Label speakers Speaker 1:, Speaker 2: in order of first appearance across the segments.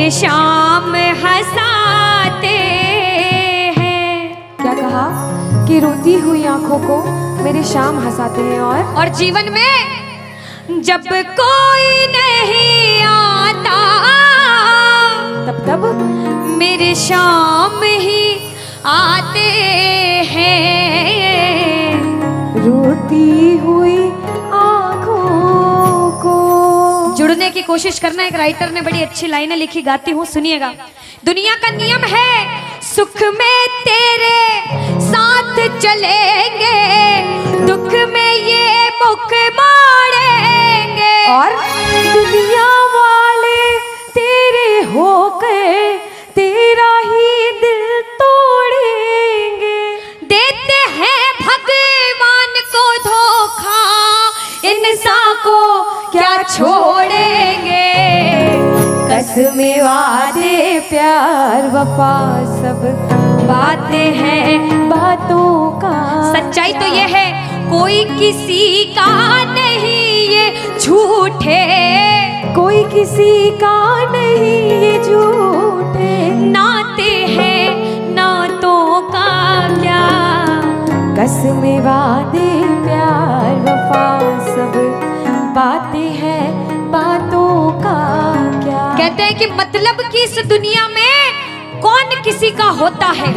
Speaker 1: मेरे शाम हंसाते हैं।
Speaker 2: क्या कहा कि रोती हुई आंखों को मेरे शाम हंसाते हैं।
Speaker 1: और जीवन में जब कोई नहीं आता
Speaker 2: तब
Speaker 1: मेरे शाम ही आते हैं।
Speaker 2: रोती हुई आंखों को।
Speaker 1: जुड़ने की कोशिश करना। एक राइटर ने बड़ी अच्छी लाइनें लिखी, गाती हूँ, सुनिएगा। दुनिया का नियम है सुख में तेरे साथ चलेंगे, दुख में ये मुख मोड़ेंगे।
Speaker 2: और दुनिया वाले तेरे होकर तेरा ही दिल तोड़ेंगे।
Speaker 1: देते हैं भगवान को धोखा, इंसान को क्या छोड़ेंगे।
Speaker 2: कसमें वादे प्यार वफा सब बातें हैं बातों का।
Speaker 1: सच्चाई तो ये है कोई किसी का नहीं ये झूठे,
Speaker 2: कोई किसी का नहीं ये झूठे।
Speaker 1: नाते हैं नातों का क्या।
Speaker 2: कसमें वादे प्यार वफा सब बातें हैं बातों का क्या।
Speaker 1: कहते हैं कि मतलब की इस दुनिया में कौन किसी का होता है,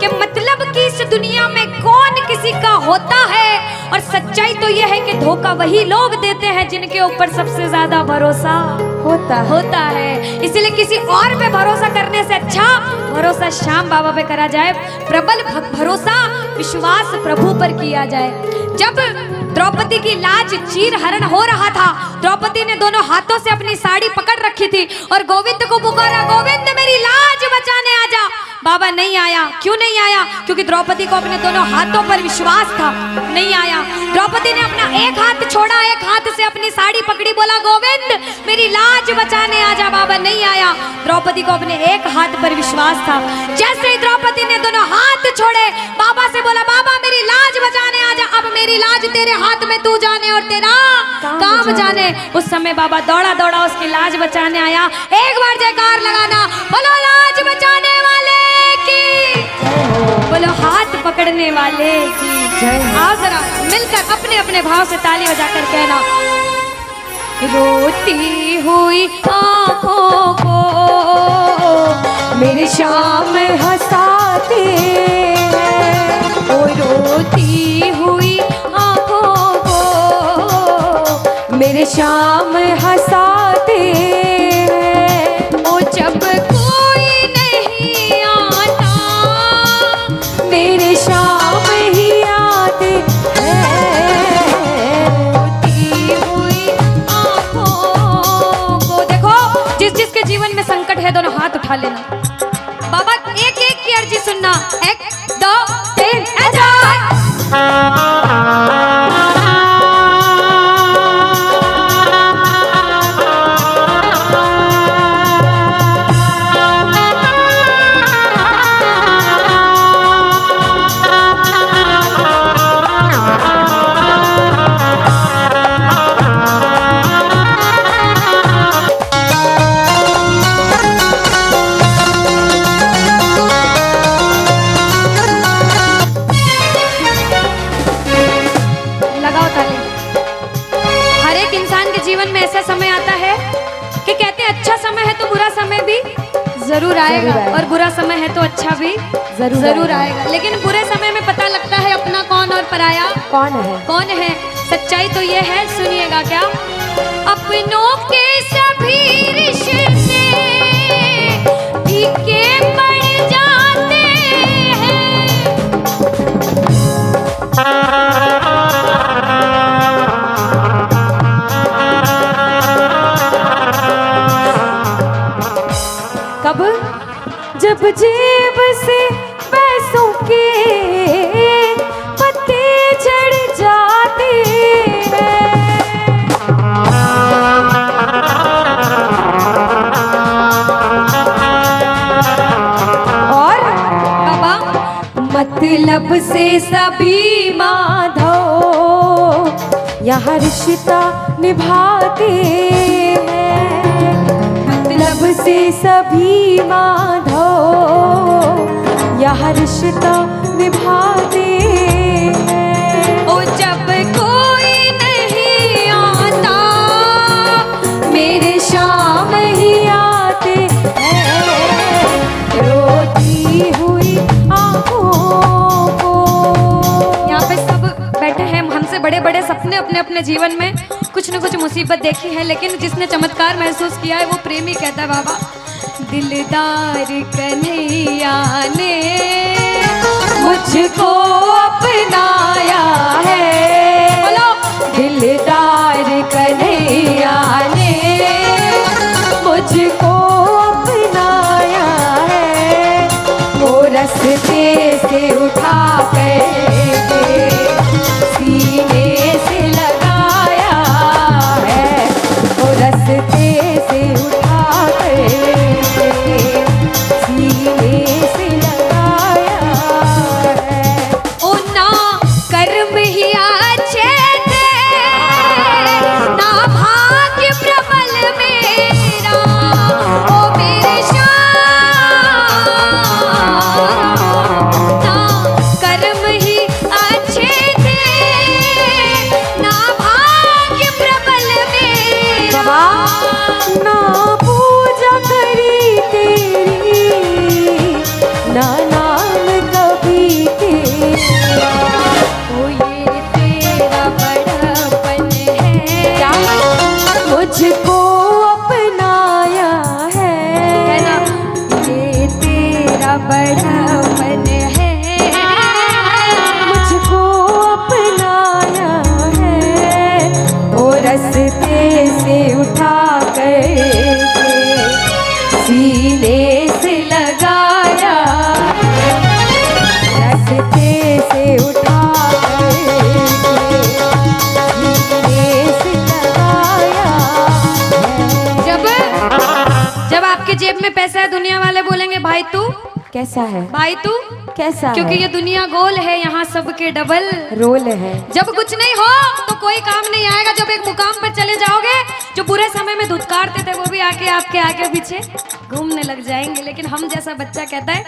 Speaker 1: कि मतलब की इस दुनिया में कौन किसी का होता है। और सच्चाई तो यह है कि धोखा वही लोग देते हैं जिनके ऊपर सबसे ज्यादा भरोसा होता है। इसलिए किसी और पे भरोसा करने से अच्छा भरोसा श्याम बाबा पे करा जाए। प्रबल भरोसा विश्वास प्रभु पर किया जाए। जब द्रौपदी की लाज चीर हरण हो रहा था, द्रौपदी ने दोनों हाथों से अपनी साड़ी पकड़ रखी थी और गोविंद को पुकारा, गोविंद मेरी लाज बचाने आजा। बाबा नहीं आया। क्यों नहीं आया? क्योंकि द्रौपदी को अपने दोनों हाथों पर विश्वास था। नहीं आया। द्रौपदी ने अपना एक हाथ छोड़ा, एक हाथ से अपनी साड़ी पकड़ी, बोला गोविंद मेरी लाज बचाने आजा। बाबा नहीं आया। द्रौपदी को अपने एक हाथ पर विश्वास था। जैसे ही द्रौपदी ने दोनों हाथ छोड़े, बाबा से बोला बाबा मेरी लाज बचाने आजा। अब मेरी लाज तेरे हाथ में, तू जाने और तेरा काम जाने। उस समय बाबा दौड़ा दौड़ा उसकी लाज बचाने आया। एक बार जयकार लगाना, बोलो लाज बचाने वाले की, बोलो हाथ पकड़ने वाले की जय। आओ जरा मिलकर अपने अपने भाव से ताली बजाकर कहना, रोती हुई आंखों को
Speaker 2: मेरे शाम हंसाते हैं।
Speaker 1: ओ रोती हुई आंखों को
Speaker 2: मेरे शाम हंसाते हैं।
Speaker 1: ओ जब कोई नहीं आता
Speaker 2: मेरे शाम ही आते हैं।
Speaker 1: रोती हुई आंखों को। देखो जिस जिसके जीवन में संकट है दोनों हाथ उठा लेना। बाबा एक एक की अर्जी सुनना। 1 2 3 जरूर आएगा और बुरा समय है तो अच्छा भी जरूर आएगा। लेकिन बुरे समय में पता लगता है अपना कौन और पराया कौन है। सच्चाई तो ये है, सुनिएगा क्या। अपनों के सभी रिश्ते फीके पड़ जाते हैं।
Speaker 2: कब? जब जेब से पैसों के पत्ते झड़ जाते हैं। और
Speaker 1: बाबा
Speaker 2: मतलब से सभी माधो यहाँ रिश्ता निभाते हैं। मतलब से सभी माधो यह रिश्ता निभाते हैं।
Speaker 1: ओ जब कोई नहीं आता
Speaker 2: मेरे शाम ही आते हैं, रोती हुई आंखों को।
Speaker 1: यहाँ पे सब बैठे हैं, हमसे बड़े बड़े सपने अपने अपने जीवन में कुछ न कुछ मुसीबत देखी है, लेकिन जिसने चमत्कार महसूस किया है वो प्रेमी कहता है बाबा, दिलदार कन्हैया ने
Speaker 2: मुझको अपनाया है,
Speaker 1: बोलो
Speaker 2: दिलदार कन्हैया ने मुझको अपनाया है। वो रस्ते से उठा कर सीने से लगाया है, वो रस्ते से उठा कर सीने से लगाया है।
Speaker 1: ओ ना कर्म ही अच्छे थे, ना भाग्य प्रबल मेरा, ओ मेरे श्याम, ना कर्म ही अच्छे थे, ना भाग्य प्रबल मेरा।
Speaker 2: बाबा ना पूजा करी तेरी, ना नाम कभी तेरा।
Speaker 1: ओ ये तेरा बड़ापन है,
Speaker 2: क्या मुझको अपनाया
Speaker 1: है ना,
Speaker 2: है,
Speaker 1: ये तेरा बड़ापन है,
Speaker 2: मुझको अपनाया है। वो रस्ते से उठा कर सीने से लगाया, रस्ते से उठा कर सीने से लगाया है।
Speaker 1: जब आपके जेब में पैसा है, दुनिया वाले बोलेंगे भाई तू,
Speaker 2: कैसा है,
Speaker 1: भाई तू,
Speaker 2: कैसा
Speaker 1: क्योंकि
Speaker 2: है?
Speaker 1: ये दुनिया गोल है, यहाँ सबके डबल
Speaker 2: रोल है।
Speaker 1: जब कुछ नहीं हो तो कोई काम नहीं आएगा, जब एक मुकाम पर चले जाओगे, जो बुरे समय में धुतकारते थे वो भी आके आपके आगे पीछे घूमने लग जाएंगे। लेकिन हम जैसा बच्चा कहता है,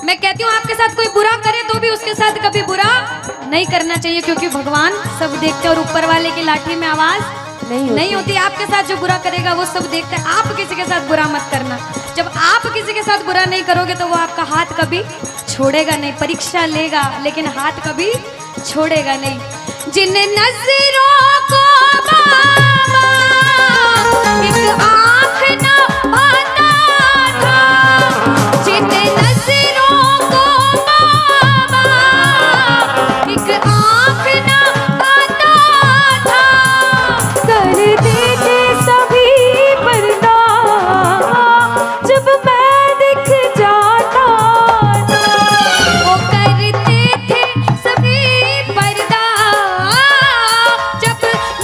Speaker 1: मैं कहती हूँ आपके साथ कोई बुरा करे तो भी उसके साथ कभी बुरा नहीं करना चाहिए, क्योंकि भगवान सब देखते हैं और ऊपर वाले की लाठी में आवाज नहीं होती। आपके साथ जो बुरा करेगा वो सब देखते हैं। आप किसी के साथ बुरा मत करना। जब आप किसी के साथ बुरा नहीं करोगे तो वो आपका हाथ कभी छोड़ेगा नहीं, परीक्षा लेगा लेकिन हाथ कभी छोड़ेगा नहीं। जिन नजरों को बाबा एक आँख न पाता था, जिन नजरों को बाबा एक आँख न पाता था,
Speaker 2: कर देते सभी पर्दा जब मैं दिख जाता था।
Speaker 1: वो करते थे सभी पर्दा जब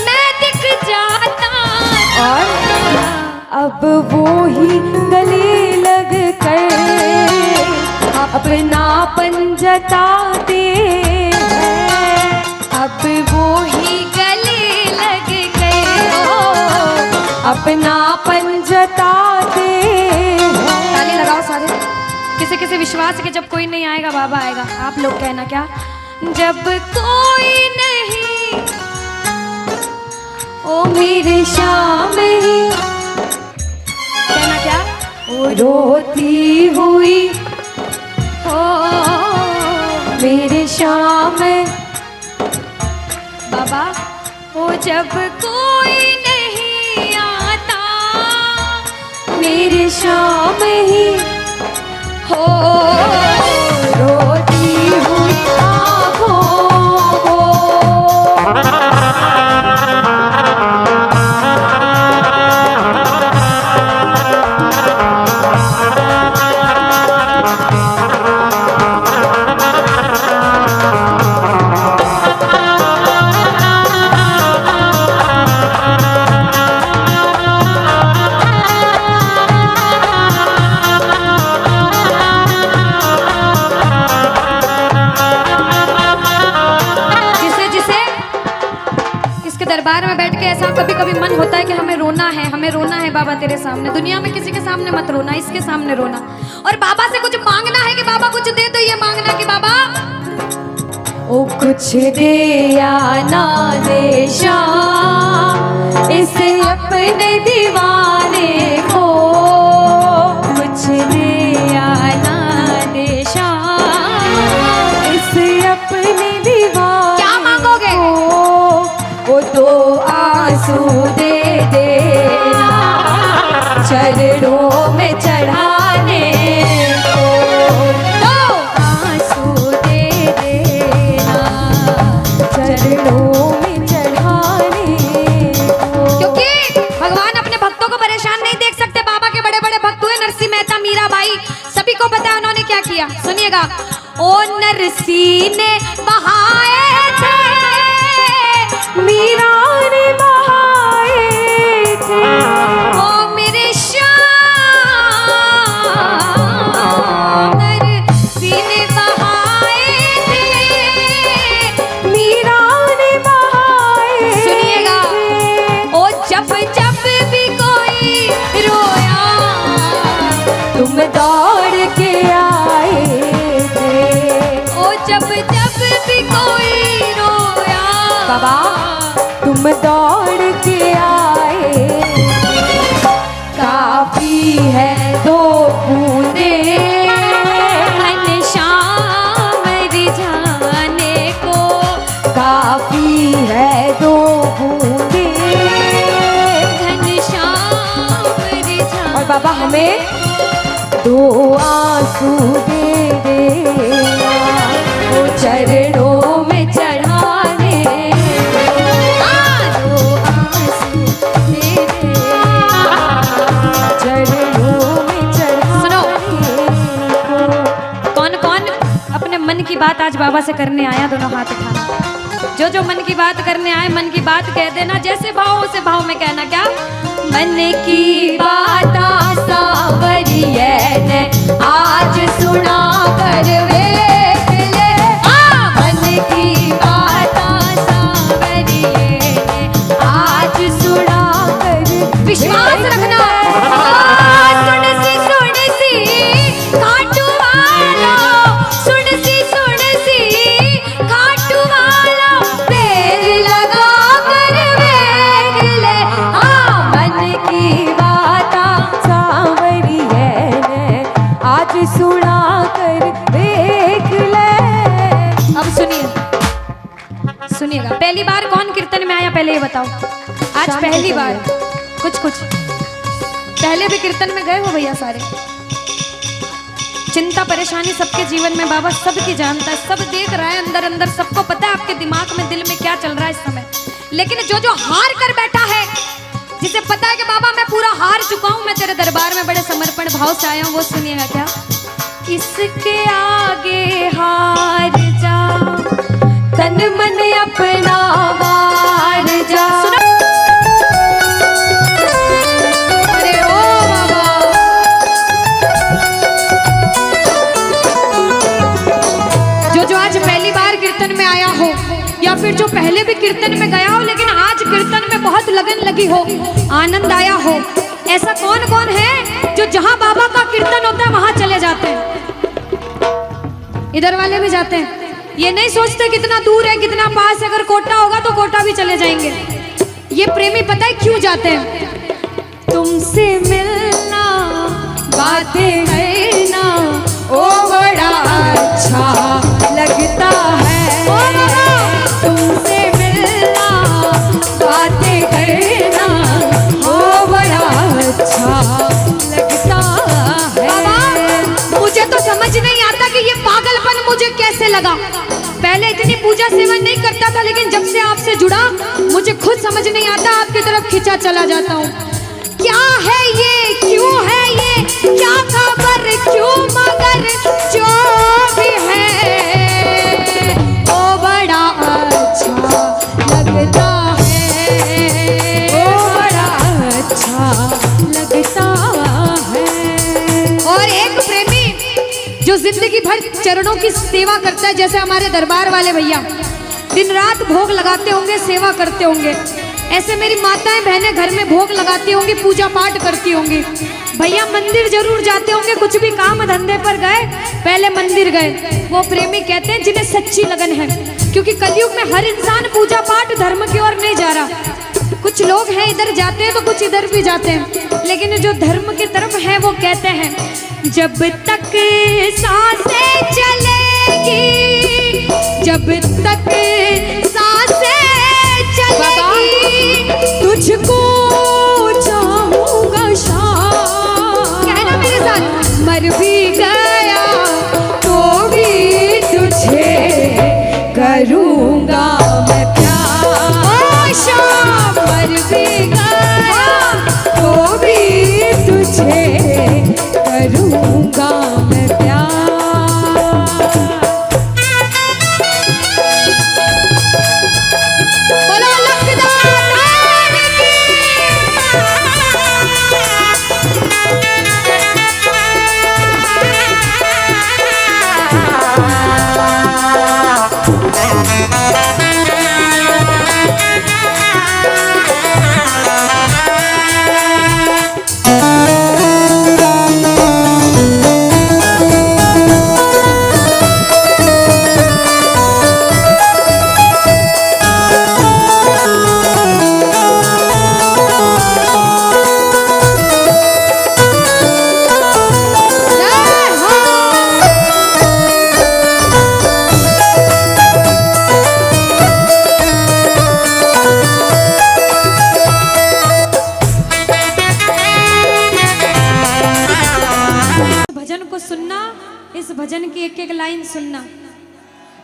Speaker 1: मैं दिख जाता था।
Speaker 2: और अब वो ही गले लग कर अपनापन जताते हैं।
Speaker 1: अब वो ही गले लग गए,
Speaker 2: अपनापन जताते हैं।
Speaker 1: ताली लगाओ सारे। किसी किसी विश्वास के जब कोई नहीं आएगा बाबा आएगा। आप लोग कहना क्या, जब कोई नहीं ओ मेरे शाम ही, कहना क्या,
Speaker 2: वो रोती हुई
Speaker 1: ओ
Speaker 2: मेरे शाम
Speaker 1: बाबा, ओ जब कोई नहीं आता
Speaker 2: मेरे शाम ही
Speaker 1: हो,
Speaker 2: रोती हुई आँखों को।
Speaker 1: ऐसा कभी कभी मन होता है कि हमें रोना है बाबा तेरे सामने। दुनिया में किसी के सामने मत रोना, इसके सामने रोना। और बाबा से कुछ मांगना है कि बाबा कुछ दे, तो ये मांगना कि बाबा
Speaker 2: ओ कुछ दे या ना दे शाम इस अपने दीवाने को, कुछ दे या ना दे शाम इस अपने दीवाने
Speaker 1: क्या मांगोगे?
Speaker 2: वो तो आंसू दे देना चरणों में चढ़ाने को,
Speaker 1: तो
Speaker 2: आंसू दे देना चरणों में चढ़ाने को।
Speaker 1: क्योंकि भगवान अपने भक्तों को परेशान नहीं देख सकते। बाबा के बड़े बड़े भक्त हुए नरसिंह मेहता, मीराबाई, सभी को पता है उन्होंने क्या किया। सुनिएगा। ओ नरसिंह ने बहाए थे,
Speaker 2: मीरा ने बहाए थे,
Speaker 1: ओ मेरे श्याम नरसिंह ने बहाए थे,
Speaker 2: मीरा ने बहाए।
Speaker 1: सुनिएगा। ओ जब जब भी कोई रोया
Speaker 2: तुम दौड़ के आए थे,
Speaker 1: ओ जब जब भी कोई रोया
Speaker 2: बाबा तुम दौड़ के आए। काफी है दो बूंदे
Speaker 1: घनश्याम रिझाने को,
Speaker 2: काफी है दो बूंदे।
Speaker 1: घनश्याम रिझाने।
Speaker 2: और बाबा हमें दो आंसू दे देना वो चरणों में चढ़ाने को, दो आंसू दे देना चरणों में चढ़ाने को।
Speaker 1: कौन कौन अपने मन की बात आज बाबा से करने आया, दोनों हाथ उठाना। जो मन की बात करने आए, मन की बात कह देना। जैसे भाव उसे भाव में कहना। क्या? मन की बात सावरिये ने आज सुना कर वेख ले। मन की बात सावरिये ने आज सुना कर, विश्वास रखना। सुन सी खाटू वाला, सुन सी खाटू वाला, पैर लगा कर वेख ले।
Speaker 2: मन की बात सावरिये ने आज सुना कर देख ले।
Speaker 1: अब सुनिएगा। पहली बार कौन कीर्तन में आया पहले ये बताओ। आज
Speaker 2: शाम
Speaker 1: पहली
Speaker 2: के
Speaker 1: बार।
Speaker 2: समय।
Speaker 1: कुछ पहले भी कीर्तन में गए हो भैया सारे। चिंता परेशानी सबके जीवन में बाबा सबकी जानता है, सब देख रहा है अंदर अंदर, सबको पता है आपके दिमाग में दिल में क्या चल रहा है इस समय। लेकिन जो हार कर बैठा है, जिसे पता है कि बाबा मैं पूरा हार चुका हूं, मैं तेरे दरबार में बड़े समर्पण भाव से आया हूं, वो सुनिएगा। क्या? इसके आगे हार जा,
Speaker 2: तन मन अपना वार जा।
Speaker 1: अरे ओ बाबा, जो आज पहली बार कीर्तन में आया हो, या फिर जो पहले भी कीर्तन में गया हो लेकिन आज कीर्तन में बहुत लगन लगी हो, आनंद आया हो, ऐसा कौन कौन है जो जहां बाबा का कीर्तन होता है वहां चले जाते हैं? इधर वाले भी जाते हैं। ये नहीं सोचते कितना दूर है कितना पास है, अगर कोटा होगा तो कोटा भी चले जाएंगे। ये प्रेमी पता है क्यों जाते हैं?
Speaker 2: तुमसे मिलना बातें करना ओ बड़ा अच्छा लगता है। तुमसे मिलना बातें करना ओ बड़ा अच्छा लगता है।
Speaker 1: बाबा मुझे तो समझ नहीं आता कि ये पागलपन मुझे कैसे लगा। पहले इतनी पूजा सेवन नहीं करता था, लेकिन जब से आपसे जुड़ा मुझे खुद समझ नहीं आता, आपकी तरफ खिंचा चला जाता हूँ। क्या है ये, क्यों है ये, क्या खबर, क्यों, मगर जो भी है वो बड़ा अच्छा लगता है,
Speaker 2: ओ बड़ा अच्छा लगता है।
Speaker 1: और एक प्रेमी जो जिंदगी भर चरणों की सेवा करता है, जैसे हमारे दरबार वाले भैया दिन रात भोग लगाते होंगे, सेवा करते होंगे, ऐसे मेरी माताएं बहनें घर में भोग लगाती होंगी, पूजा पाठ करती होंगी। भैया मंदिर जरूर जाते होंगे, कुछ भी काम धंधे पर गए पहले मंदिर गए। वो प्रेमी कहते हैं जिन्हें सच्ची लगन है, क्योंकि कलयुग में हर इंसान पूजा पाठ धर्म की ओर नहीं जा रहा। कुछ लोग हैं इधर जाते हैं तो कुछ इधर भी जाते हैं, लेकिन जो धर्म की तरफ है वो कहते हैं जब तक सांसें चलेगी, जब तक सांसें चलेगी, तुझको चाहूंगा शाम। कहना मेरे साथ, मर भी गया तो भी तुझे करूंगा मैं प्यार। ओ शाम, मर भी गया तो भी तुझे करूंगा मैं प्यार। बोलो लखदार की। इस भजन की एक एक लाइन सुनना।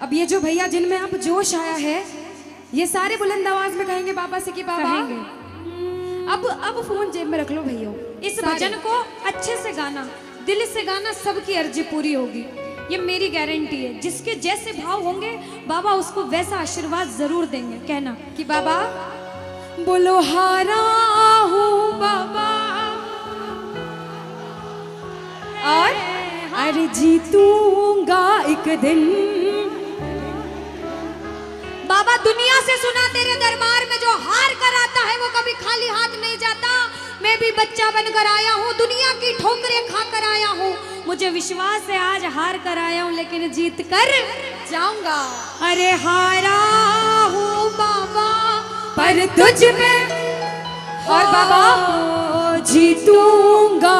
Speaker 2: अब ये जो भैया जिनमें अब जोश आया है, ये सारे बुलंद आवाज में कहेंगे बाबा से कि बाबा
Speaker 1: कहेंगे।
Speaker 2: अब फोन जेब में रख लो भैया।
Speaker 1: इस भजन को अच्छे से गाना, दिल से गाना, सबकी अर्जी पूरी होगी, ये मेरी गारंटी है। जिसके जैसे भाव होंगे बाबा उसको वैसा आशीर्वाद जरूर देंगे। कहना
Speaker 2: कि बाबा बोलो हारा हूँ बाबा और अरे जीतूंगा एक दिन।
Speaker 1: बाबा दुनिया से सुना तेरे दरबार में जो हार कर आता है वो कभी खाली हाथ नहीं जाता। मैं भी बच्चा बनकर आया हूँ, दुनिया की ठोकरें खाकर आया हूँ। मुझे विश्वास है आज हार कर आया हूँ लेकिन जीत कर
Speaker 2: जाऊंगा।
Speaker 1: अरे हारा हूँ बाबा
Speaker 2: पर तुझ में और बाबा जीतूंगा।